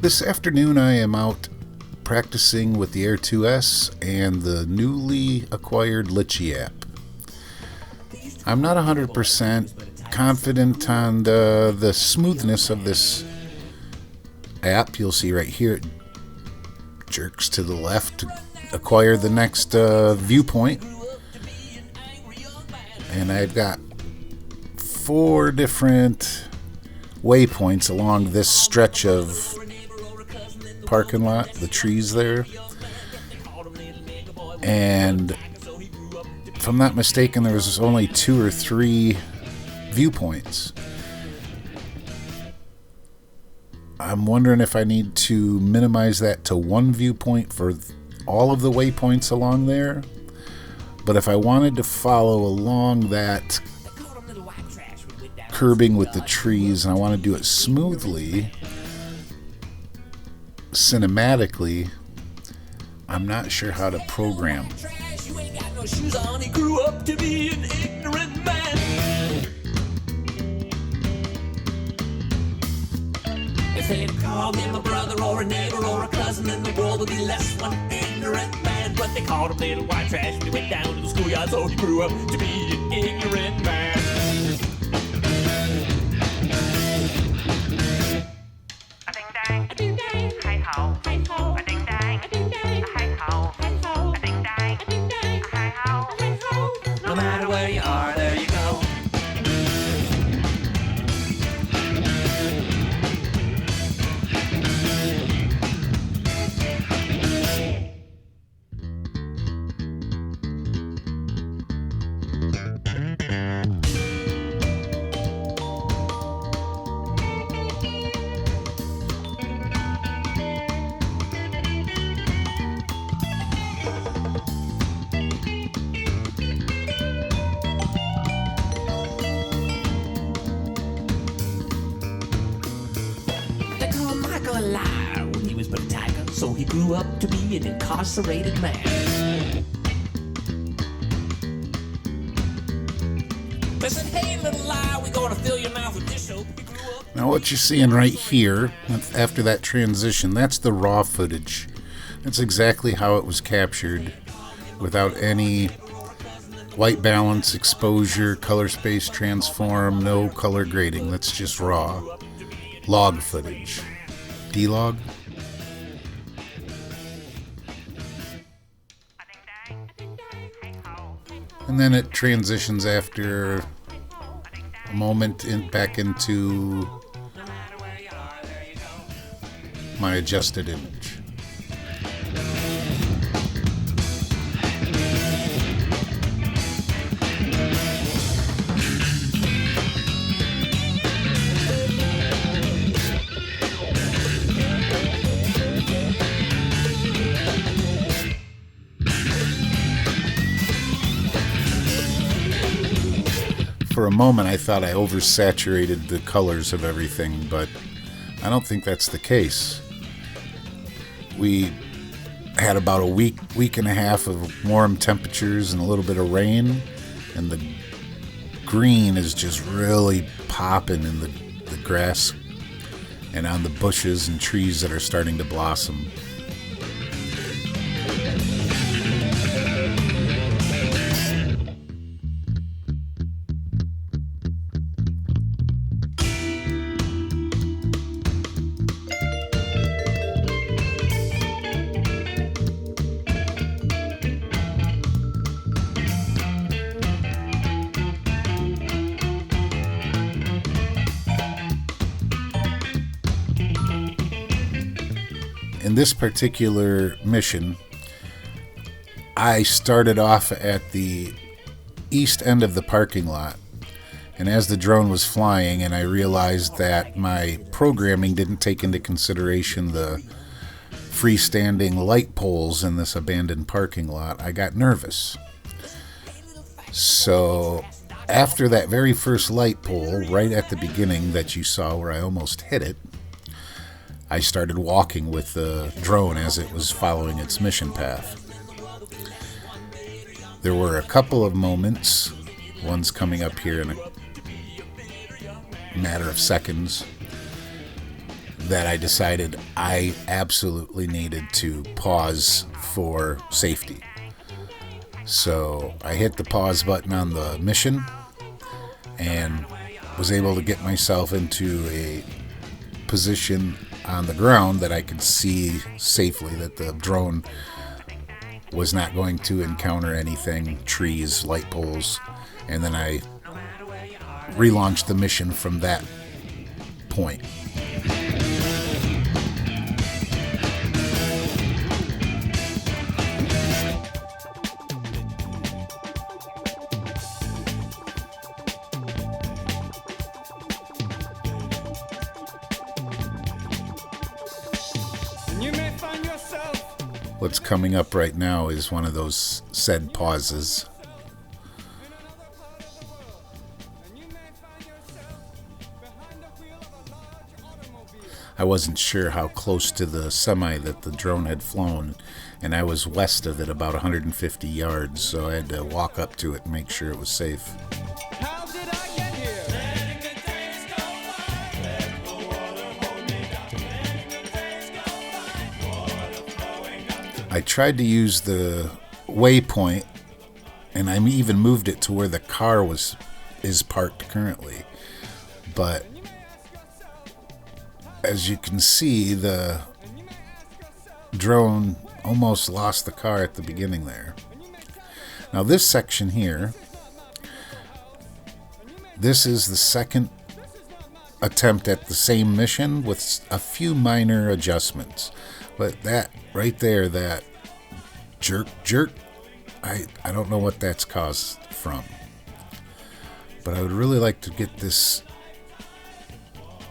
This afternoon I am out practicing with the Air 2S and the newly acquired Litchi app. I'm not 100% confident on the smoothness of this app. You'll see right here it jerks to the left to acquire the next viewpoint. And I've got 4 different waypoints along this stretch of parking lot, the trees there. And if I'm not mistaken, there was only 2 or 3 viewpoints. I'm wondering if I need to minimize that to 1 viewpoint for all of the waypoints along there. But if I wanted to follow along that curbing with the trees and I want to do it smoothly, cinematically, I'm not sure how to program. If they'd called him a brother or a neighbor or a cousin, then the world would be less one ignorant man. But they called him little white trash when he went down to the schoolyard, so he grew up to be an ignorant man. A ding dang, a ding dang, hi ho, hi ho, a ding dang, a ding dang, hi ho, hi ho, a ding dang, a ding dang, hi ho, hi ho. No matter where you are, there you go. A liar when he was but a tiger, so he grew up to be an incarcerated man. They said, hey little liar, we gonna fill your mouth with dish soap. Now what you're seeing right here, after that transition, that's the raw footage. That's exactly how it was captured, without any white balance, exposure, color space transform, no color grading. That's just raw log footage. D-log. And then it transitions after a moment back into my adjusted image. For a moment, I thought I oversaturated the colors of everything, but I don't think that's the case. We had about a week and a half of warm temperatures and a little bit of rain, and the green is just really popping in the grass and on the bushes and trees that are starting to blossom. In this particular mission, I started off at the east end of the parking lot, and as the drone was flying and I realized that my programming didn't take into consideration the freestanding light poles in this abandoned parking lot, I got nervous. So after that very first light pole, right at the beginning that you saw where I almost hit it, I started walking with the drone as it was following its mission path. There were a couple of moments, one's coming up here in a matter of seconds, that I decided I absolutely needed to pause for safety. So I hit the pause button on the mission and was able to get myself into a position on the ground that I could see safely, that the drone was not going to encounter anything, trees, light poles, and then I relaunched the mission from that point. What's coming up right now is one of those said pauses. I wasn't sure how close to the semi that the drone had flown, and I was west of it about 150 yards, so I had to walk up to it and make sure it was safe. How did I get here? I tried to use the waypoint, and I even moved it to where the car is parked currently. But as you can see, the drone almost lost the car at the beginning there. Now this section here, this is the second attempt at the same mission with a few minor adjustments. But that right there, that jerk, I don't know what that's caused from. But I would really like to get this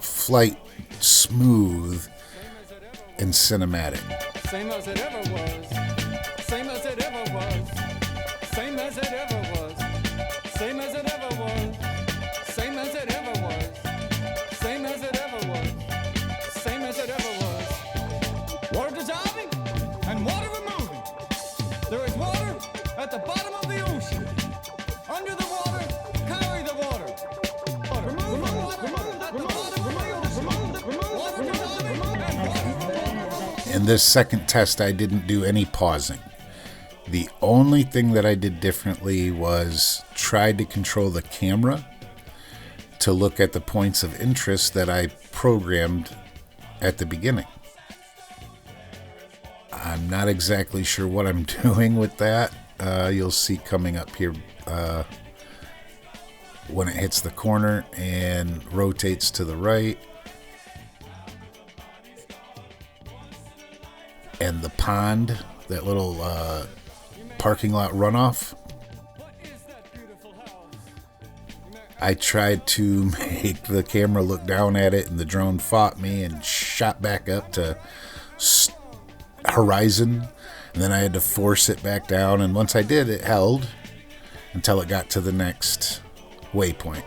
flight smooth and cinematic. Same as it ever was. Same as it ever was. Same as it ever was. Same as it ever was. Same as it ever was. Same as it ever was. Same as it ever was. Water dissolving and water removing. There is water at the bottom of the ocean. Under the water, carry the water. Remove the water at the bottom of the ocean. Water dissolving and water. In this second test, I didn't do any pausing. The only thing that I did differently was try to control the camera to look at the points of interest that I programmed at the beginning. I'm not exactly sure what I'm doing with that. You'll see coming up here when it hits the corner and rotates to the right. And the pond, that little parking lot runoff, I tried to make the camera look down at it, and the drone fought me and shot back up to horizon, and then I had to force it back down, and once I did, it held until it got to the next waypoint.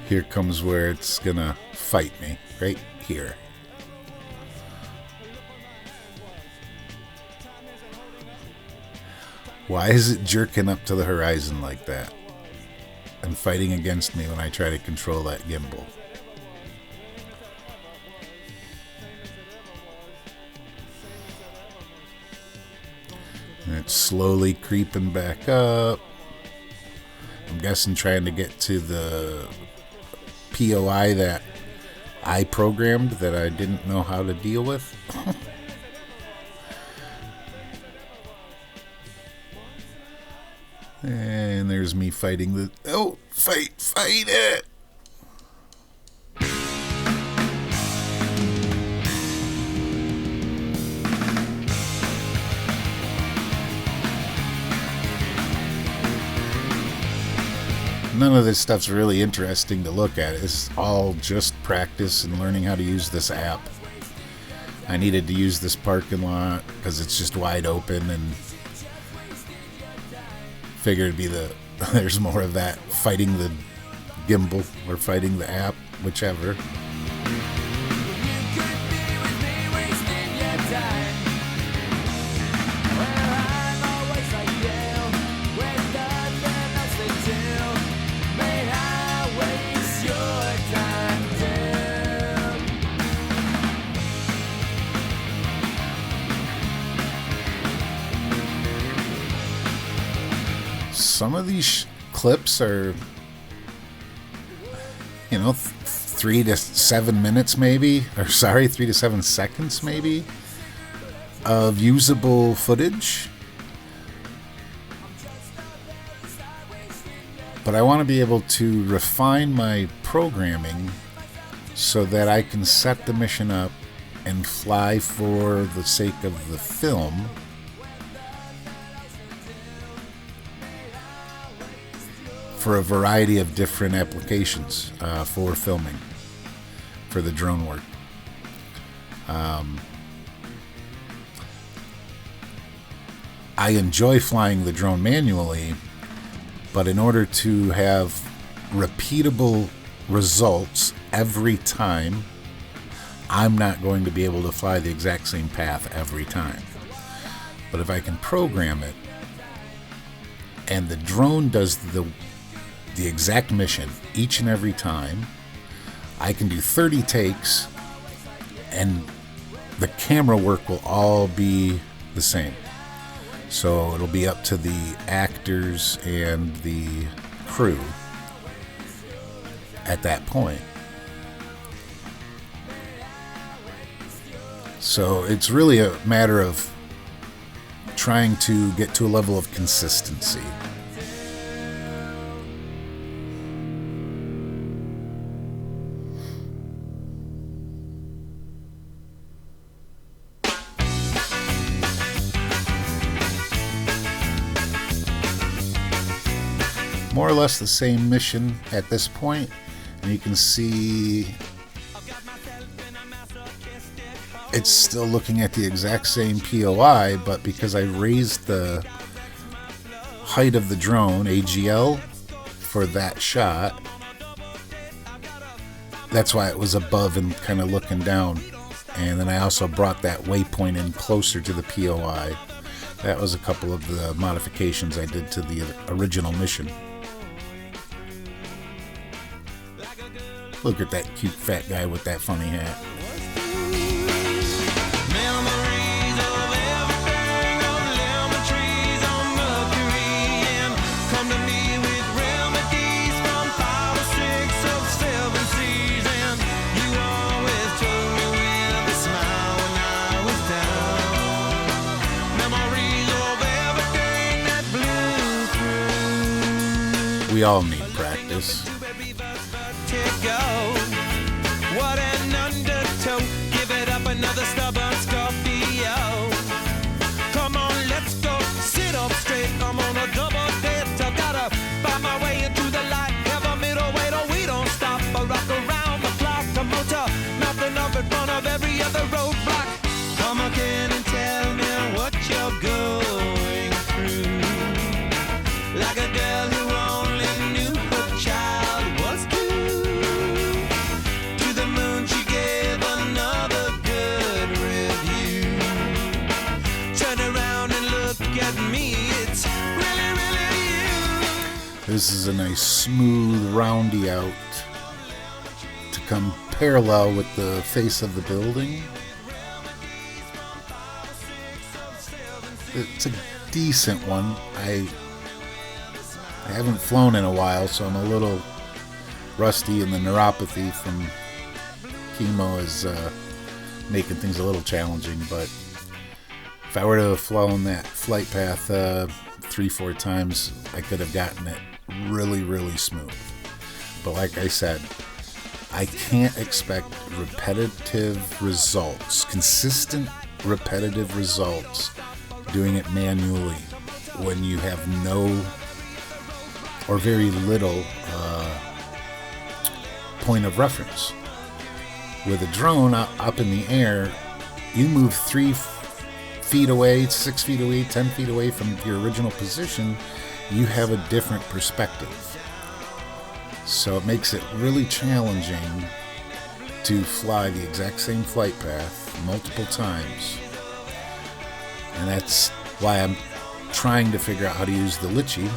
Here comes where it's gonna fight me, right here. Why is it jerking up to the horizon like that and fighting against me when I try to control that gimbal? And it's slowly creeping back up. I'm guessing trying to get to the POI that I programmed that I didn't know how to deal with. And there's me fighting the... Oh, fight it! None of this stuff's really interesting to look at. It's all just practice in learning how to use this app. I needed to use this parking lot because it's just wide open, and figured it'd be there's more of that fighting the gimbal or fighting the app, whichever. Some of these clips are, 3 to 7 minutes maybe, 3 to 7 seconds maybe of usable footage. But I want to be able to refine my programming so that I can set the mission up and fly for the sake of the film. For a variety of different applications for filming, for the drone work. I enjoy flying the drone manually, but in order to have repeatable results every time, I'm not going to be able to fly the exact same path every time. But if I can program it, and the drone does the exact mission each and every time, I can do 30 takes and the camera work will all be the same. So it'll be up to the actors and the crew at that point. So it's really a matter of trying to get to a level of consistency. More or less the same mission at this point, and you can see it's still looking at the exact same POI, but because I raised the height of the drone, AGL, for that shot, that's why it was above and kind of looking down. And then I also brought that waypoint in closer to the POI. That was a couple of the modifications I did to the original mission. Look at that cute fat guy with that funny hat. Memories of everything on lemon trees on Mercury, and come to me with remedies from 5 or 6 of 7 seas. And you always took me with a smile when I was down. Memories of everything that blew through. We all need practice. What an undertow. Give it up, another stubborn Scorpio. Come on, let's go. Sit up straight. I'm on a double date. I gotta find my way into the light. Have a middle way, we don't stop. I rock around the clock. The motor, nothing up in front of every other roadblock. Come again and tell me what you're going through. Like a girl who only knew her child was due. This is a nice smooth roundy out to come parallel with the face of the building. It's a decent one. I haven't flown in a while, so I'm a little rusty, and the neuropathy from chemo is making things a little challenging. But if I were to have flown that flight path 3-4 times, I could have gotten it really, really smooth. But like I said, I can't expect repetitive results, consistent repetitive results, doing it manually when you have no or very little point of reference. With a drone up in the air, you move 3 feet away, 6 feet away, 10 feet away from your original position, you have a different perspective. So it makes it really challenging to fly the exact same flight path multiple times. And that's why I'm trying to figure out how to use the Litchi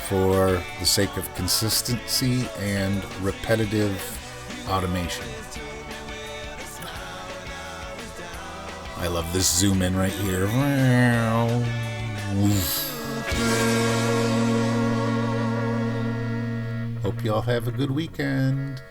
for the sake of consistency and repetitive automation. I love this zoom in right here. Hope y'all have a good weekend.